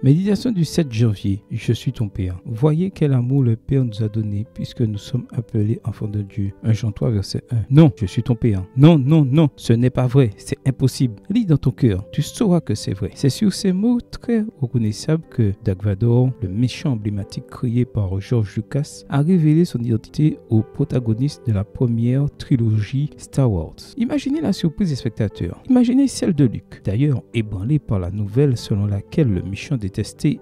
Méditation du 7 janvier. Je suis ton Père. Voyez quel amour le Père nous a donné puisque nous sommes appelés enfants de Dieu. 1 Jean 3, verset 1. Non, je suis ton Père. Non, non, non, ce n'est pas vrai. C'est impossible. Lis dans ton cœur. Tu sauras que c'est vrai. C'est sur ces mots très reconnaissables que Dark Vador, le méchant emblématique créé par George Lucas, a révélé son identité au protagoniste de la première trilogie Star Wars. Imaginez la surprise des spectateurs. Imaginez celle de Luke. D'ailleurs, ébranlé par la nouvelle selon laquelle le méchant détesté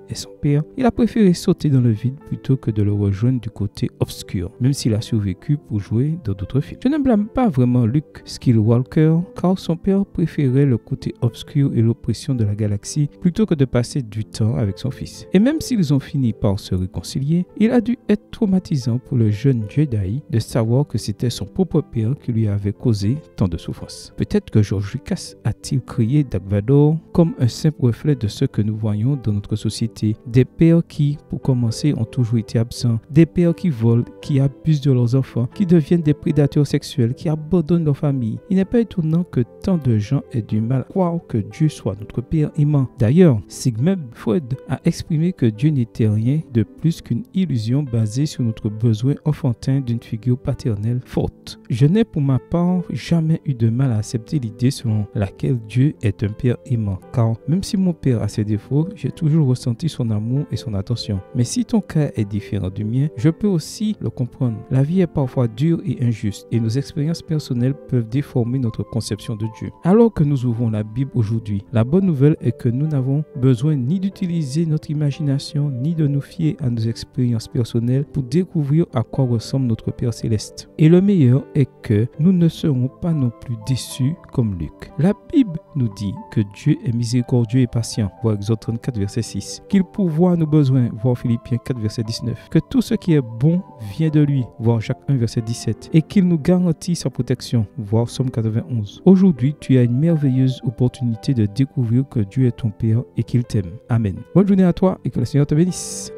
est son père, il a préféré sauter dans le vide plutôt que de le rejoindre du côté obscur, même s'il a survécu pour jouer dans d'autres films. Je ne blâme pas vraiment Luke Skywalker, car son père préférait le côté obscur et l'oppression de la galaxie plutôt que de passer du temps avec son fils. Et même s'ils ont fini par se réconcilier, il a dû être traumatisant pour le jeune Jedi de savoir que c'était son propre père qui lui avait causé tant de souffrance. Peut-être que George Lucas a-t-il créé Dark Vador comme un simple reflet de ce que nous voyons dans notre société. Des pères qui, pour commencer, ont toujours été absents. Des pères qui volent, qui abusent de leurs enfants, qui deviennent des prédateurs sexuels, qui abandonnent leur famille. Il n'est pas étonnant que tant de gens aient du mal à croire que Dieu soit notre Père aimant. D'ailleurs, Sigmund Freud a exprimé que Dieu n'était rien de plus qu'une illusion basée sur notre besoin enfantin d'une figure paternelle forte. Je n'ai pour ma part jamais eu de mal à accepter l'idée selon laquelle Dieu est un Père aimant, car même si mon père a ses défauts, j'ai toujours ressenti son amour et son attention. Mais si ton cas est différent du mien, je peux aussi le comprendre. La vie est parfois dure et injuste et nos expériences personnelles peuvent déformer notre conception de Dieu. Alors que nous ouvrons la Bible aujourd'hui, la bonne nouvelle est que nous n'avons besoin ni d'utiliser notre imagination ni de nous fier à nos expériences personnelles pour découvrir à quoi ressemble notre Père céleste. Et le meilleur est que nous ne serons pas non plus déçus comme Luc. La Bible nous dit que Dieu est miséricordieux et patient, voir Exode 34, verset 6. Qu'il pourvoit à nos besoins, voir Philippiens 4, verset 19. Que tout ce qui est bon vient de lui, voir Jacques 1, verset 17. Et qu'il nous garantit sa protection, voir Psaume 91. Aujourd'hui, tu as une merveilleuse opportunité de découvrir que Dieu est ton Père et qu'il t'aime. Amen. Bonne journée à toi et que le Seigneur te bénisse.